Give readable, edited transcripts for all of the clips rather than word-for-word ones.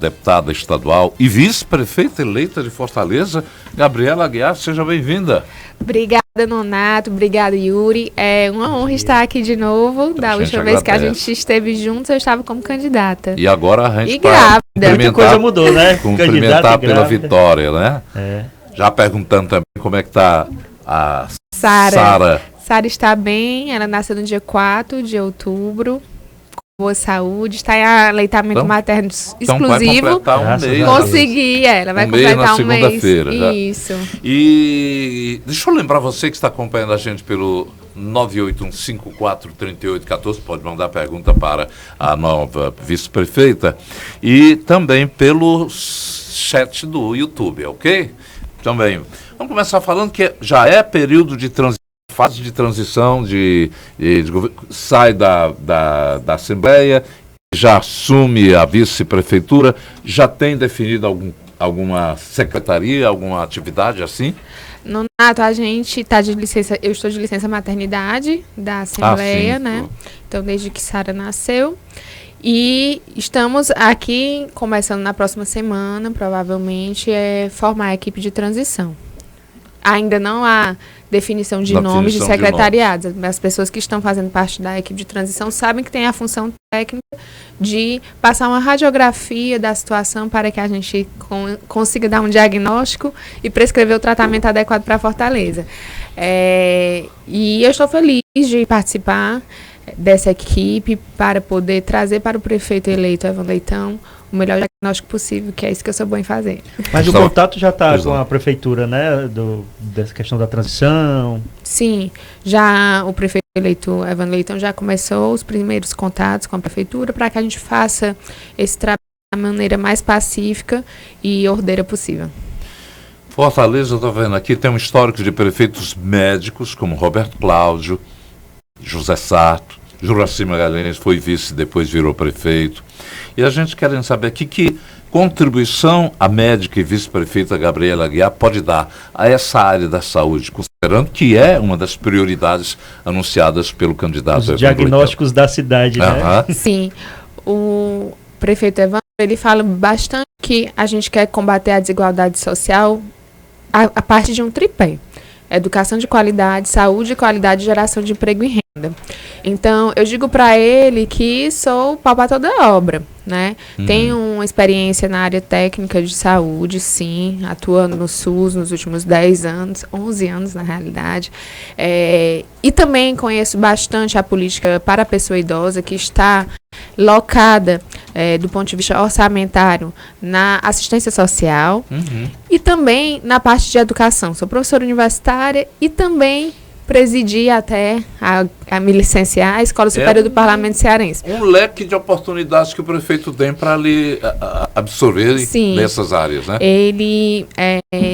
deputada estadual e vice-prefeita eleita de Fortaleza, Gabriela Aguiar, seja bem-vinda. Obrigada, Nonato, obrigada, Yuri. É uma honra estar aqui de novo. Da última vez que a gente esteve juntos, eu estava como candidata. E agora a gente grávida. Muita coisa mudou, né? Cumprimentar pela vitória, né? Já perguntando também como é que está a Sara. Sara está bem, ela nasceu no dia 4 de outubro. Boa saúde, está em aleitamento materno exclusivo. Vai completar Consegui, ela vai completar um mês. Segunda-feira. Isso. E deixa eu lembrar você que está acompanhando a gente pelo 981543814, pode mandar pergunta para a nova vice-prefeita, e também pelo chat do YouTube, ok? Também. Vamos começar falando que já é período de transição. Fase de transição, sai da Assembleia, já assume a vice-prefeitura, já tem definido alguma secretaria, alguma atividade assim? Nonato, a gente está de licença, eu estou de licença maternidade da Assembleia, né? Então, desde que Sara nasceu. E estamos aqui, começando na próxima semana, provavelmente, formar a equipe de transição. Ainda não há definição de nomes de secretariados. As pessoas que estão fazendo parte da equipe de transição sabem que tem a função técnica de passar uma radiografia da situação para que a gente consiga dar um diagnóstico e prescrever o tratamento adequado para a Fortaleza. E eu estou feliz de participar dessa equipe para poder trazer para o prefeito eleito, Evandro Leitão, o melhor diagnóstico possível, que é isso que eu sou bom em fazer. Mas o contato já está com a prefeitura, né? Dessa questão da transição. Sim, já o prefeito eleito, Evandro Leitão, já começou os primeiros contatos com a prefeitura para que a gente faça esse trabalho da maneira mais pacífica e ordeira possível. Fortaleza, eu estou vendo aqui, tem um histórico de prefeitos médicos, como Roberto Cláudio, José Sarto, Juraci Magalhães foi vice, depois virou prefeito. E a gente querendo saber aqui que contribuição a médica e vice-prefeita Gabriela Aguiar pode dar a essa área da saúde, considerando que é uma das prioridades anunciadas pelo candidato. Os diagnósticos da cidade, né? Sim, o prefeito Evandro, ele fala bastante que a gente quer combater a desigualdade social a partir de um tripé. Educação de qualidade, saúde de qualidade e geração de emprego e renda. Então, eu digo para ele que sou pau para toda obra, né? Tenho uma experiência na área técnica de saúde, sim, atuando no SUS nos últimos 10 anos, 11 anos na realidade. E também conheço bastante a política para a pessoa idosa, que está locada do ponto de vista orçamentário na assistência social e também na parte de educação. Sou professora universitária e também presidi até a me licenciar a Escola Superior do Parlamento Cearense. Um leque de oportunidades que o prefeito tem para lhe absorver nessas áreas, né? Ele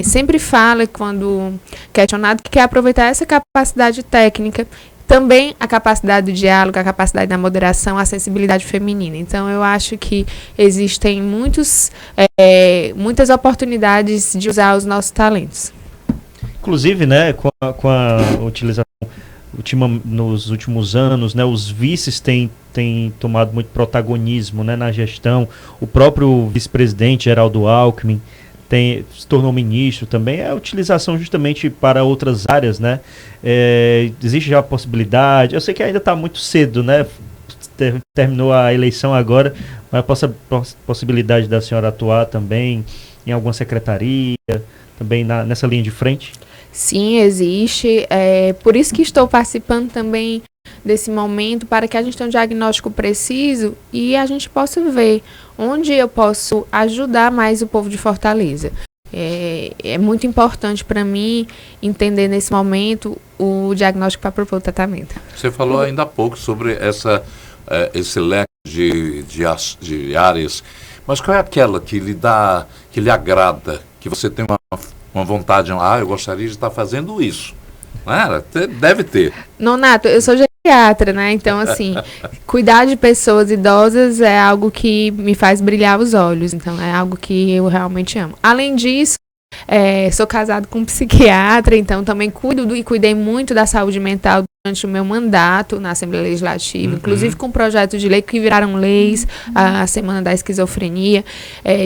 sempre fala, quando questionado, que quer aproveitar essa capacidade técnica, também a capacidade do diálogo, a capacidade da moderação, a sensibilidade feminina. Então, eu acho que existem muitas oportunidades de usar os nossos talentos. Inclusive, né, com a utilização nos últimos anos, né, os vices têm tomado muito protagonismo, né, na gestão. O próprio vice-presidente Geraldo Alckmin se tornou ministro também. É a utilização justamente para outras áreas, né? Existe já a possibilidade, eu sei que ainda está muito cedo, né? Terminou a eleição agora, mas a possibilidade da senhora atuar também em alguma secretaria, também nessa linha de frente? Sim, existe. Por isso que estou participando também desse momento, para que a gente tenha um diagnóstico preciso e a gente possa ver onde eu posso ajudar mais o povo de Fortaleza. É muito importante para mim entender nesse momento o diagnóstico para propor o tratamento. Você falou ainda há pouco sobre esse leque de áreas, mas qual é aquela que lhe agrada, que você tem uma vontade, eu gostaria de estar fazendo isso? Deve ter. Nonato, eu sou geriatra, né? Então, assim, cuidar de pessoas idosas é algo que me faz brilhar os olhos. Então, é algo que eu realmente amo. Além disso, sou casado com um psiquiatra, então também cuidei muito da saúde mental durante o meu mandato na Assembleia Legislativa, inclusive com projetos de lei que viraram leis, a Semana da Esquizofrenia.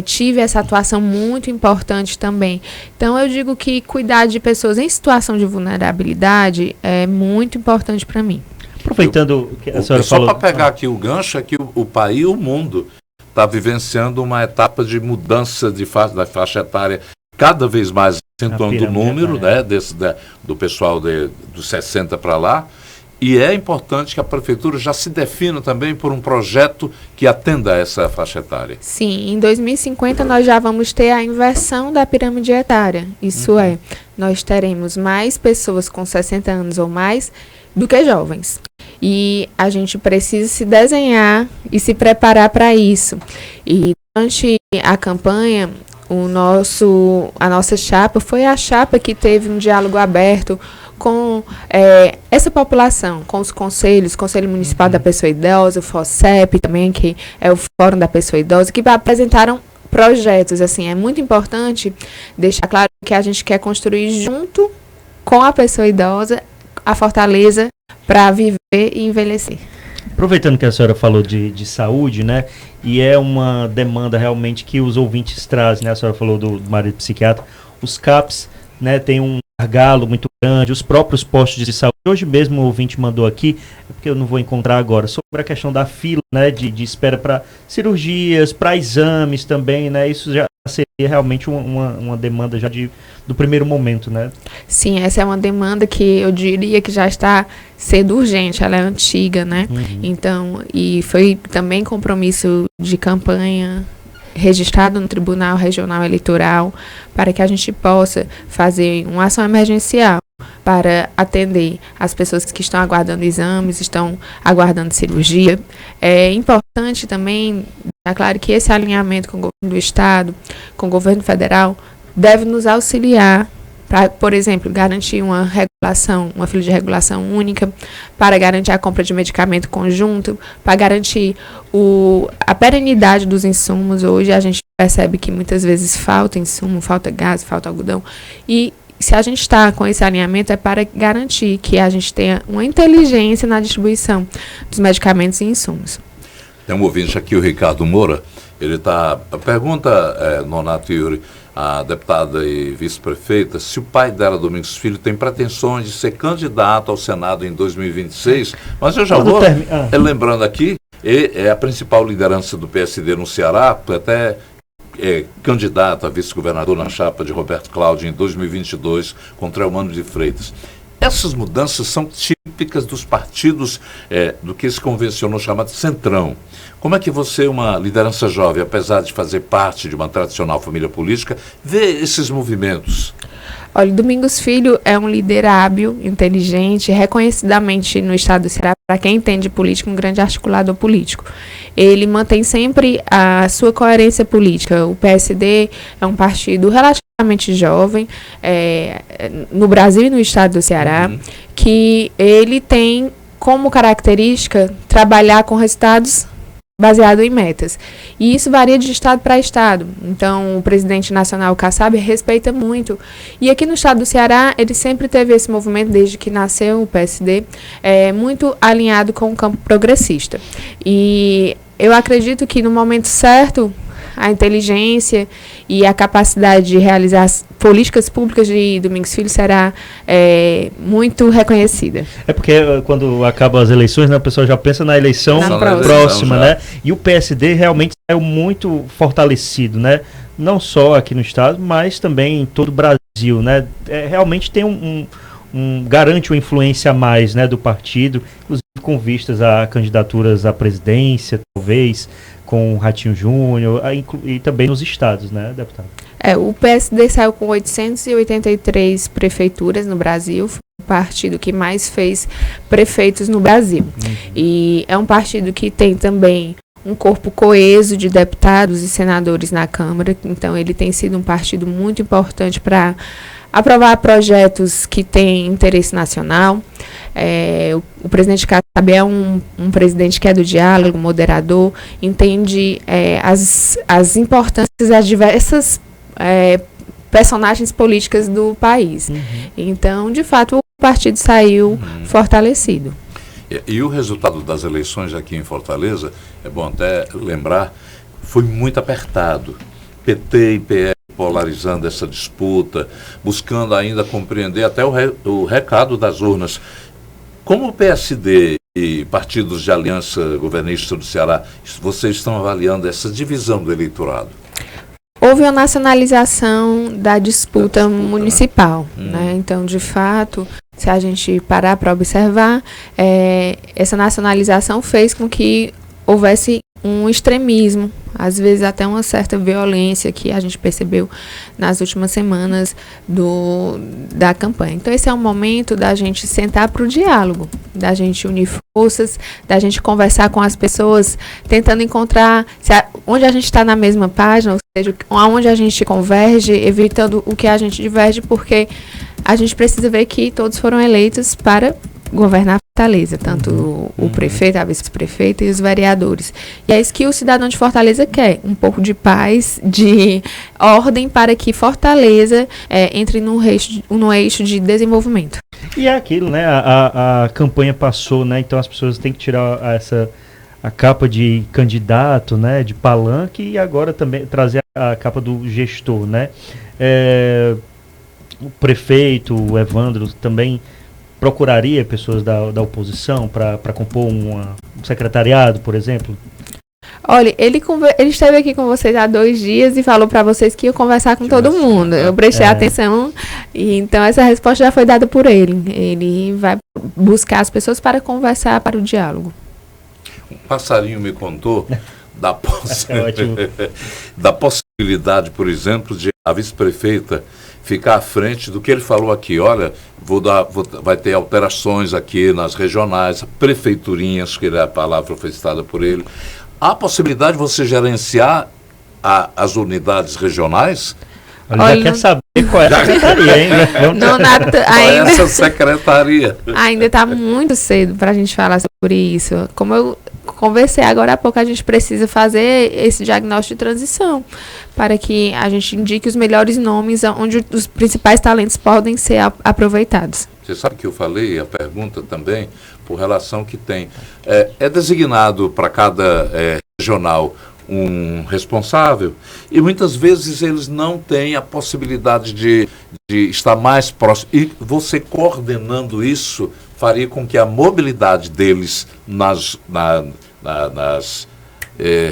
Tive essa atuação muito importante também. Então, eu digo que cuidar de pessoas em situação de vulnerabilidade é muito importante para mim. Aproveitando que a senhora só falou... para pegar aqui o gancho, é que o país e o mundo está vivenciando uma etapa de mudança da faixa etária cada vez mais acentuando o número, né, do pessoal dos 60 para lá. E é importante que a prefeitura já se defina também por um projeto que atenda a essa faixa etária. Sim, em 2050 nós já vamos ter a inversão da pirâmide etária. Isso nós teremos mais pessoas com 60 anos ou mais do que jovens. E a gente precisa se desenhar e se preparar para isso. E durante a campanha, a nossa chapa foi a chapa que teve um diálogo aberto com essa população, com os conselhos, Conselho Municipal da Pessoa Idosa, o FOCEP também, que é o Fórum da Pessoa Idosa, que apresentaram projetos. Assim, é muito importante deixar claro que a gente quer construir junto com a pessoa idosa a fortaleza para viver e envelhecer. Aproveitando que a senhora falou de saúde, né? E é uma demanda realmente que os ouvintes trazem, né? A senhora falou do marido psiquiatra. Os CAPs, né, tem um gargalo muito grande, os próprios postos de saúde. Hoje mesmo o ouvinte mandou aqui, porque eu não vou encontrar agora, sobre a questão da fila, né, de espera para cirurgias, para exames também, né? Isso já seria realmente uma demanda já do primeiro momento, né? Sim, essa é uma demanda que eu diria que já está sendo urgente, ela é antiga, né? Então, e foi também compromisso de campanha registrado no Tribunal Regional Eleitoral para que a gente possa fazer uma ação emergencial para atender as pessoas que estão aguardando exames, estão aguardando cirurgia. É importante também, é claro que esse alinhamento com o governo do Estado, com o governo federal, deve nos auxiliar para, por exemplo, garantir uma fila de regulação única, para garantir a compra de medicamento conjunto, para garantir a perenidade dos insumos. Hoje a gente percebe que muitas vezes falta insumo, falta gás, falta algodão. E se a gente está com esse alinhamento é para garantir que a gente tenha uma inteligência na distribuição dos medicamentos e insumos. Tem um ouvinte aqui, o Ricardo Moura, pergunta, Nonato Yuri, a deputada e vice-prefeita, se o pai dela, Domingos Filho, tem pretensões de ser candidato ao Senado em 2026, mas eu já vou lembrando aqui, é a principal liderança do PSD no Ceará, até candidato a vice-governador na chapa de Roberto Cláudio em 2022 contra Eumano de Freitas. Essas mudanças são típicas dos partidos do que se convencionou chamar de centrão. Como é que você, uma liderança jovem, apesar de fazer parte de uma tradicional família política, vê esses movimentos? Olha, Domingos Filho é um líder hábil, inteligente, reconhecidamente no estado do Ceará, para quem entende política, um grande articulador político. Ele mantém sempre a sua coerência política. O PSD é um partido relativamente jovem, no Brasil e no estado do Ceará, que ele tem como característica trabalhar com resultados baseado em metas. E isso varia de estado para estado. Então, o presidente nacional, Kassab, respeita muito. E aqui no estado do Ceará, ele sempre teve esse movimento, desde que nasceu o PSD, muito alinhado com o campo progressista. E eu acredito que no momento certo, a inteligência e a capacidade de realizar as políticas públicas de Domingos Filho será muito reconhecida. É porque quando acabam as eleições, né, o pessoal já pensa na eleição próxima, né? E o PSD realmente saiu muito fortalecido, né? Não só aqui no estado, mas também em todo o Brasil, né? Realmente tem garante uma influência a mais, né, do partido, inclusive com vistas a candidaturas à presidência, talvez, com o Ratinho Júnior, e também nos estados, né, deputado? O PSD saiu com 883 prefeituras no Brasil, foi o partido que mais fez prefeitos no Brasil. E é um partido que tem também um corpo coeso de deputados e senadores na Câmara, então ele tem sido um partido muito importante para aprovar projetos que têm interesse nacional. O presidente Kassab é um presidente que é do diálogo, moderador, entende as importâncias das diversas personagens políticas do país. Então, de fato, partido saiu fortalecido. E o resultado das eleições aqui em Fortaleza, é bom até lembrar, foi muito apertado. PT e PL polarizando essa disputa, buscando ainda compreender até o recado das urnas. Como o PSD e partidos de aliança governista do Ceará, vocês estão avaliando essa divisão do eleitorado? Houve uma nacionalização da disputa municipal, né? Então, de fato, se a gente parar para observar, essa nacionalização fez com que houvesse um extremismo, às vezes até uma certa violência que a gente percebeu nas últimas semanas da campanha. Então, esse é um momento da gente sentar para o diálogo, da gente unir forças, da gente conversar com as pessoas, tentando encontrar onde a gente está na mesma página, ou seja, onde a gente converge, evitando o que a gente diverge, porque a gente precisa ver que todos foram eleitos para governar Fortaleza, tanto o prefeito, a vice-prefeita e os vereadores. E é isso que o cidadão de Fortaleza quer, um pouco de paz, de ordem, para que Fortaleza entre no eixo de desenvolvimento. E é aquilo, né? A campanha passou, né? Então as pessoas têm que tirar a capa de candidato, né? De palanque, e agora também trazer a capa do gestor, né? O prefeito, o Evandro, também procuraria pessoas da oposição para compor um secretariado, por exemplo? Olha, ele esteve aqui com vocês há 2 dias e falou para vocês que ia conversar com todo mundo. Eu prestei atenção, e então essa resposta já foi dada por ele. Ele vai buscar as pessoas para conversar, para o diálogo. Um passarinho me contou da possibilidade, por exemplo, de a vice-prefeita ficar à frente do que ele falou aqui. Olha, vai ter alterações aqui nas regionais, prefeiturinhas, que a palavra foi citada por ele. Há possibilidade de você gerenciar as unidades regionais? Olha, já quer saber qual é a secretaria, hein? Qual é essa secretaria? Ainda está muito cedo para a gente falar sobre isso. Como eu conversei agora há pouco, a gente precisa fazer esse diagnóstico de transição para que a gente indique os melhores nomes onde os principais talentos podem ser aproveitados. Você sabe que eu falei, a pergunta também, por relação que tem. É designado para cada regional um responsável, e muitas vezes eles não têm a possibilidade de estar mais próximo. E você coordenando isso faria com que a mobilidade deles nas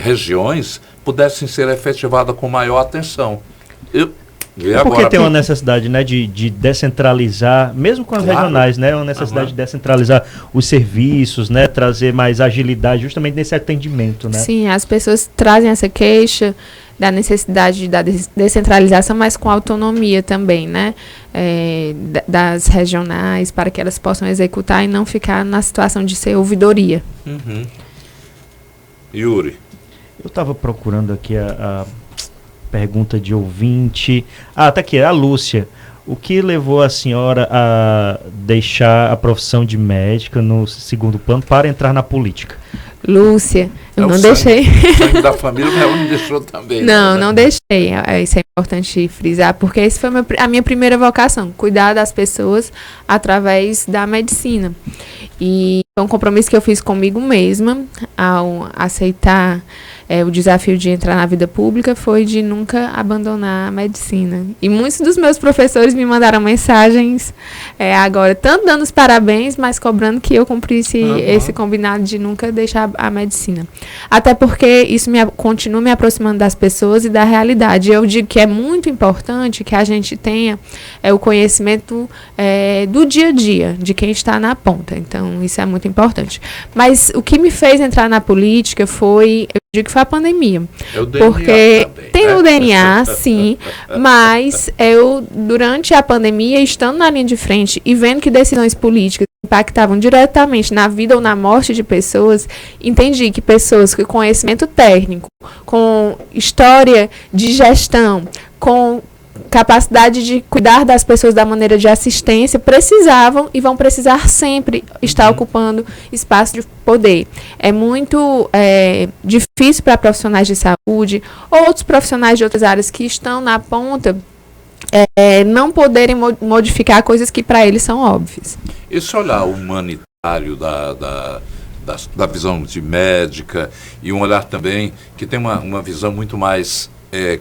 regiões pudessem ser efetivada com maior atenção. Porque tem uma necessidade, né, de descentralizar, mesmo com as regionais, né, uma necessidade de descentralizar os serviços, né, trazer mais agilidade justamente nesse atendimento, né? Sim, as pessoas trazem essa queixa da necessidade da descentralização, mas com autonomia também, né, das regionais, para que elas possam executar e não ficar na situação de ser ouvidoria. Yuri. Eu estava procurando aqui a pergunta de ouvinte. Tá aqui, a Lúcia. O que levou a senhora a deixar a profissão de médica no segundo plano para entrar na política? Lúcia, eu não deixei. O sangue da família, mas ela não deixou também. Não deixei. Isso é importante frisar, porque essa foi a minha primeira vocação, cuidar das pessoas através da medicina. E foi um compromisso que eu fiz comigo mesma ao aceitar o desafio de entrar na vida pública, foi de nunca abandonar a medicina. E muitos dos meus professores me mandaram mensagens agora, tanto dando os parabéns, mas cobrando que eu cumprisse esse combinado de nunca deixar a medicina. Até porque isso continua me aproximando das pessoas e da realidade. Eu digo que é muito importante que a gente tenha o conhecimento do dia a dia, de quem está na ponta. Então, isso é muito importante. Mas o que me fez entrar na política foi a pandemia. Porque também, tem o DNA, sim, mas eu, durante a pandemia, estando na linha de frente e vendo que decisões políticas impactavam diretamente na vida ou na morte de pessoas, entendi que pessoas com conhecimento técnico, com história de gestão, com capacidade de cuidar das pessoas da maneira de assistência, precisavam e vão precisar sempre estar ocupando espaço de poder. É muito difícil para profissionais de saúde, outros profissionais de outras áreas que estão na ponta, não poderem modificar coisas que para eles são óbvias. Esse olhar humanitário da visão de médica e um olhar também que tem uma visão muito mais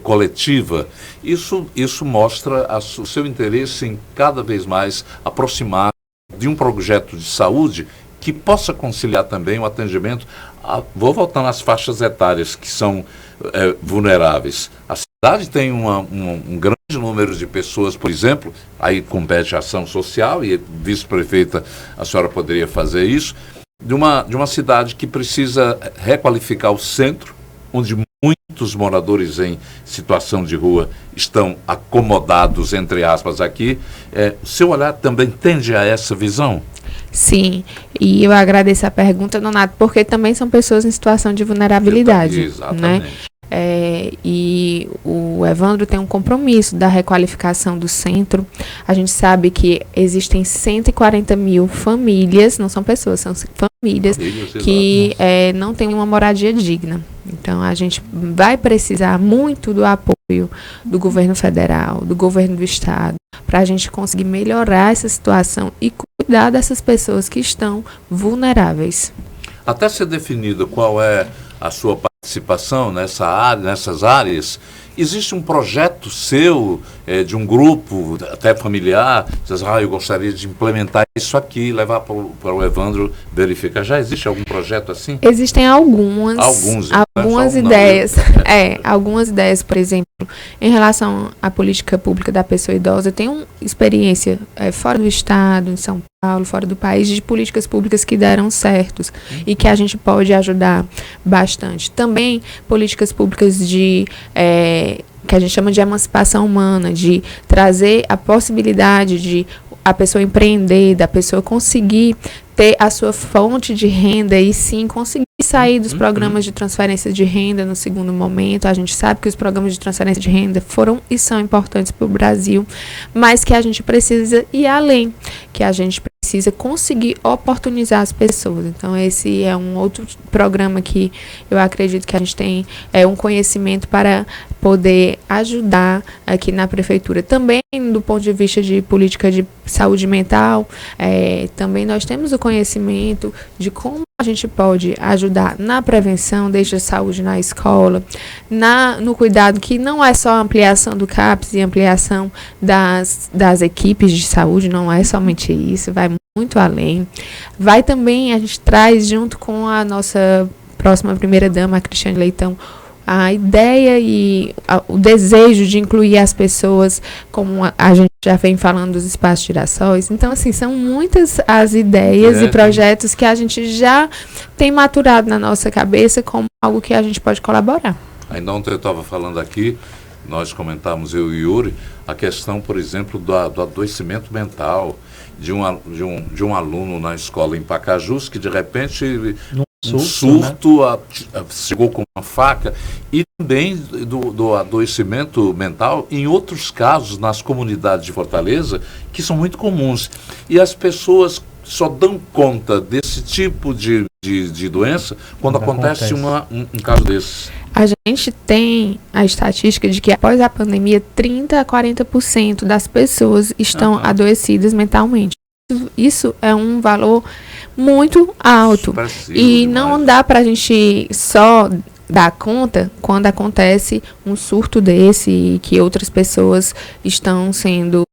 coletiva, isso mostra o seu interesse em cada vez mais aproximar de um projeto de saúde que possa conciliar também o atendimento. Vou voltando às faixas etárias que são vulneráveis. A cidade tem um grande número de pessoas, por exemplo, aí compete a ação social, e vice-prefeita, a senhora poderia fazer isso, de uma cidade que precisa requalificar o centro, onde muitos moradores em situação de rua estão acomodados, entre aspas, aqui. O seu olhar também tende a essa visão? Sim, e eu agradeço a pergunta, Donato, porque também são pessoas em situação de vulnerabilidade. Exatamente. Né? E o Evandro tem um compromisso da requalificação do centro. A gente sabe que existem 140 mil famílias, não são pessoas, são famílias que não têm uma moradia digna. Então, a gente vai precisar muito do apoio do governo federal, do governo do estado, para a gente conseguir melhorar essa situação e cuidar dessas pessoas que estão vulneráveis. Até ser definida qual é a sua participação nessas áreas, existe um projeto seu, de um grupo, até familiar, diz, eu gostaria de implementar isso aqui, levar para o Evandro verificar. Já existe algum projeto assim? Existem algumas ideias. Algumas ideias, por exemplo, em relação à política pública da pessoa idosa. Eu tenho experiência fora do estado, em São Paulo, fora do país, de políticas públicas que deram certos e que a gente pode ajudar bastante. Também políticas públicas que a gente chama de emancipação humana, de trazer a possibilidade de a pessoa empreender, da pessoa conseguir ter a sua fonte de renda e sim conseguir sair dos programas de transferência de renda no segundo momento. A gente sabe que os programas de transferência de renda foram e são importantes para o Brasil, mas que a gente precisa ir além, que a gente precisa conseguir oportunizar as pessoas. Então, esse é um outro programa que eu acredito que a gente tem um conhecimento para poder ajudar aqui na prefeitura. Também, do ponto de vista de política de saúde mental, também nós temos o conhecimento de como a gente pode ajudar na prevenção, desde a saúde na escola, no cuidado, que não é só a ampliação do CAPS e ampliação das equipes de saúde, não é somente isso, vai muito além. Vai também, a gente traz junto com a nossa próxima primeira-dama, a Cristiane Leitão, a ideia e o desejo de incluir as pessoas, como a gente já vem falando dos espaços girassóis. Então, assim, são muitas as ideias e projetos que a gente já tem maturado na nossa cabeça como algo que a gente pode colaborar. Ainda ontem eu estava falando aqui, nós comentamos, eu e Yuri, a questão, por exemplo, do adoecimento mental de um aluno na escola em Pacajus, que de repente um surto, né? Chegou com uma faca, e também do adoecimento mental em outros casos nas comunidades de Fortaleza, que são muito comuns. E as pessoas só dão conta desse tipo de doença quando acontece um caso desses. A gente tem a estatística de que após a pandemia, 30% a 40% das pessoas estão adoecidas mentalmente. Isso é um valor muito alto. E não dá para a gente só dar conta quando acontece um surto desse e que outras pessoas estão sendo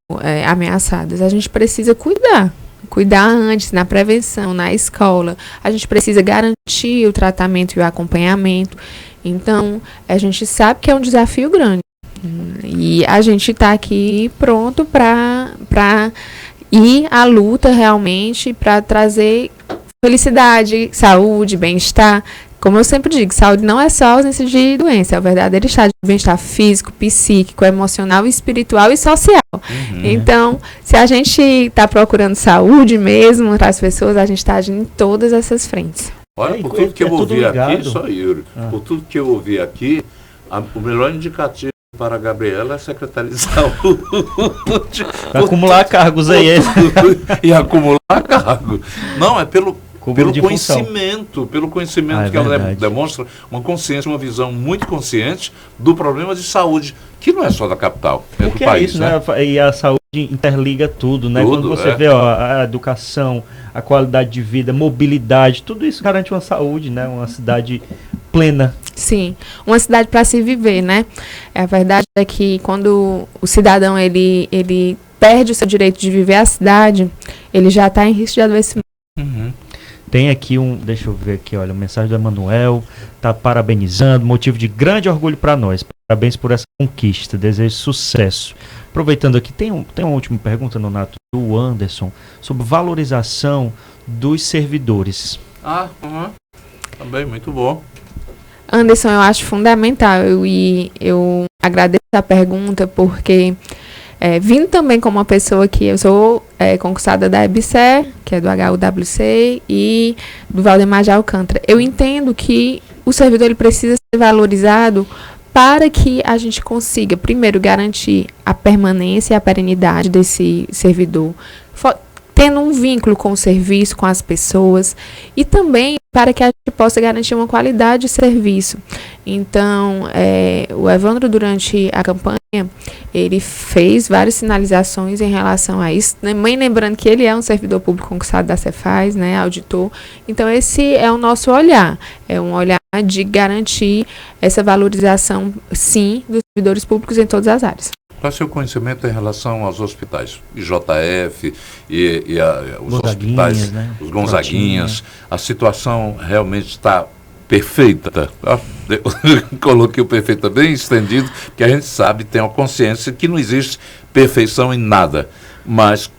ameaçadas. A gente precisa cuidar antes, na prevenção, na escola. A gente precisa garantir o tratamento e o acompanhamento. Então, a gente sabe que é um desafio grande. E a gente está aqui pronto para ir à luta realmente, para trazer felicidade, saúde, bem-estar. Como eu sempre digo, saúde não é só ausência de doença, é o verdadeiro estado de bem-estar físico, psíquico, emocional, espiritual e social. Então, se a gente está procurando saúde mesmo para as pessoas, a gente está agindo em todas essas frentes. Olha, por tudo que eu ouvi aqui, só Yuri, por tudo que eu ouvi aqui, o melhor indicativo para a Gabriela é a secretária de saúde. Acumular cargos aí. E acumular cargo. Não, é pelo Cúmulo de função. Pelo conhecimento que ela verdade. demonstra, uma consciência, uma visão muito consciente do problema de saúde, que não é só da capital, é do Porque país, é isso, né? E a saúde interliga tudo, né? Tudo, Quando você vê, ó, a educação, a qualidade de vida, mobilidade, tudo isso garante uma saúde, né? Uma cidade plena. Sim, uma cidade para se viver, né? A verdade é que quando o cidadão ele perde o seu direito de viver a cidade, ele já está em risco de adoecimento. Uhum. Tem aqui deixa eu ver aqui, olha, a mensagem do Emanuel, tá parabenizando, motivo de grande orgulho para nós. Parabéns por essa conquista, desejo sucesso. Aproveitando aqui, tem uma última pergunta, Nonato, do Anderson, sobre valorização dos servidores. Também muito bom. Anderson, eu acho fundamental e eu agradeço a pergunta porque vindo também como uma pessoa que eu sou concursada da EBSER, que é do HUWC, e do Valdemar de Alcântara. Eu entendo que o servidor ele precisa ser valorizado para que a gente consiga, primeiro, garantir a permanência e a perenidade desse servidor, tendo um vínculo com o serviço, com as pessoas, e também para que a gente possa garantir uma qualidade de serviço. Então, o Evandro, durante a campanha, ele fez várias sinalizações em relação a isso, também lembrando que ele é um servidor público concursado da Cefaz, né, auditor. Então, esse é o nosso olhar, é um olhar de garantir essa valorização, sim, dos servidores públicos em todas as áreas. Qual é o seu conhecimento em relação aos hospitais? IJF os hospitais, né? Os Gonzaguinhas. A situação realmente está perfeita. Eu coloquei o perfeito bem estendido, porque a gente sabe, tem uma consciência que não existe perfeição em nada. Mas,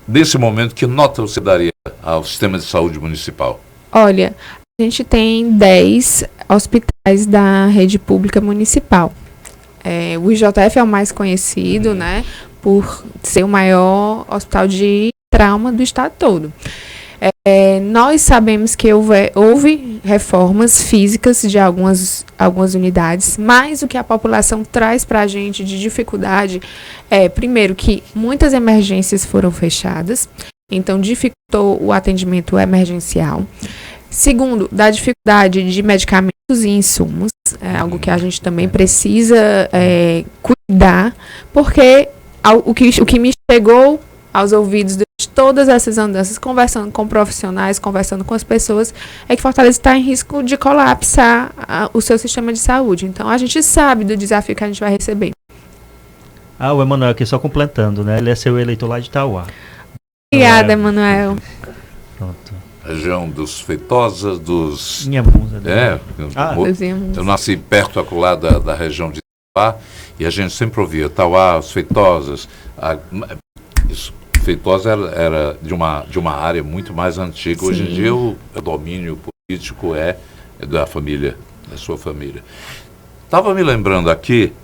nesse momento, que nota você daria ao sistema de saúde municipal? Olha, a gente tem 10 hospitais da rede pública municipal. O IJF é o mais conhecido, né, por ser o maior hospital de trauma do estado todo. Nós sabemos que houve reformas físicas de algumas unidades, mas o que a população traz para a gente de dificuldade primeiro, que muitas emergências foram fechadas, então dificultou o atendimento emergencial. Segundo, da dificuldade de medicamentos e insumos, algo que a gente também precisa cuidar, porque o que me chegou aos ouvidos de todas essas andanças, conversando com profissionais, conversando com as pessoas, é que Fortaleza está em risco de colapsar o seu sistema de saúde. Então, a gente sabe do desafio que a gente vai receber. O Emanuel aqui só completando, né? Ele é seu eleitor lá de Itauá. Obrigada, Emanuel. Pronto. Região dos Feitosas, dos... Inhamuns, né? Eu nasci perto acolá da região de Itauá, e a gente sempre ouvia Itauá, os Feitosas. Feitosa era de uma área muito mais antiga. Sim. Hoje em dia o domínio político é da família, da sua família. Estava me lembrando aqui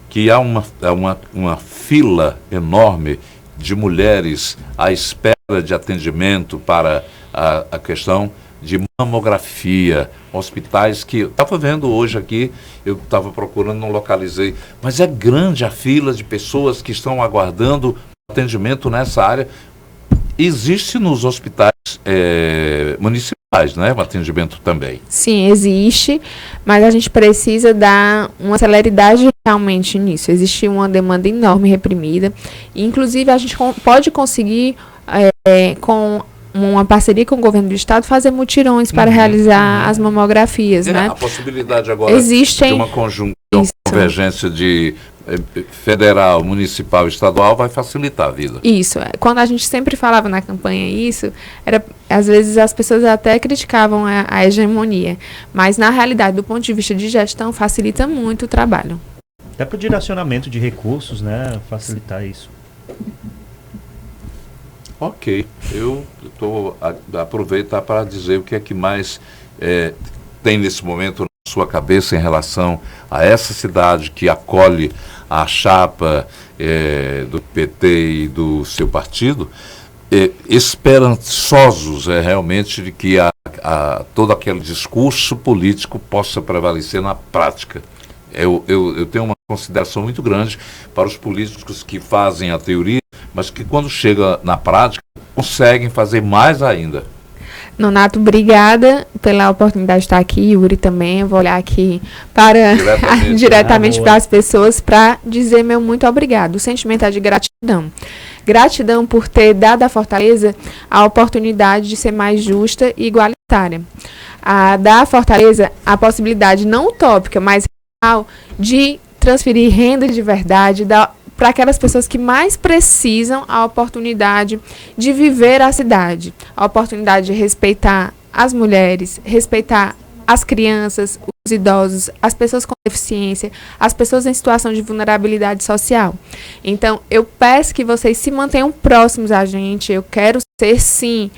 que há uma fila enorme de mulheres à espera de atendimento para a questão de mamografia, hospitais que... Estava vendo hoje aqui, eu estava procurando, não localizei, mas é grande a fila de pessoas que estão aguardando atendimento nessa área. Existe nos hospitais municipais, né, o atendimento também? Sim, existe, mas a gente precisa dar uma celeridade realmente nisso. Existe uma demanda enorme reprimida, inclusive a gente pode conseguir, com uma parceria com o governo do estado, fazer mutirões para realizar as mamografias, né? A possibilidade agora Existem... de uma convergência de federal, municipal, estadual vai facilitar a vida. Isso. Quando a gente sempre falava na campanha isso, às vezes as pessoas até criticavam a hegemonia, mas na realidade, do ponto de vista de gestão, facilita muito o trabalho. Até para o direcionamento de recursos, né? Facilitar isso. Ok. Eu estou a aproveitar para dizer o que é que mais tem nesse momento na sua cabeça em relação a essa cidade que acolhe a chapa do PT e do seu partido, esperançosos realmente de que todo aquele discurso político possa prevalecer na prática. Eu tenho uma consideração muito grande para os políticos que fazem a teoria, mas que quando chega na prática conseguem fazer mais ainda. Nonato, obrigada pela oportunidade de estar aqui. Yuri também. Eu vou olhar aqui para diretamente para as pessoas para dizer meu muito obrigado. O sentimento é de gratidão. Gratidão por ter dado à Fortaleza a oportunidade de ser mais justa e igualitária. A dar à Fortaleza a possibilidade não utópica, mas real, de transferir renda de verdade, para aquelas pessoas que mais precisam a oportunidade de viver a cidade, a oportunidade de respeitar as mulheres, respeitar as crianças, os idosos, as pessoas com deficiência, as pessoas em situação de vulnerabilidade social. Então, eu peço que vocês se mantenham próximos a gente. Eu quero ser, sim,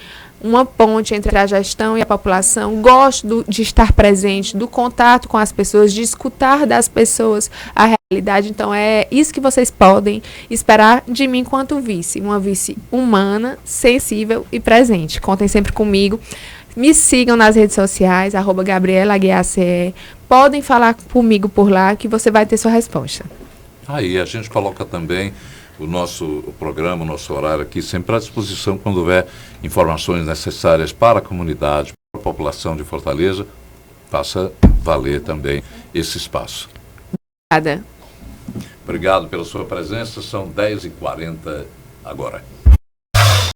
uma ponte entre a gestão e a população. Gosto de estar presente, do contato com as pessoas, de escutar das pessoas a realidade. Então, é isso que vocês podem esperar de mim enquanto vice. Uma vice humana, sensível e presente. Contem sempre comigo. Me sigam nas redes sociais, @GabrielaAguiarCE. Podem falar comigo por lá que você vai ter sua resposta. Aí, a gente coloca também o programa, o nosso horário aqui sempre à disposição quando houver informações necessárias para a comunidade, para a população de Fortaleza. Faça valer também esse espaço. Obrigada. Obrigado pela sua presença. São 10h40 agora.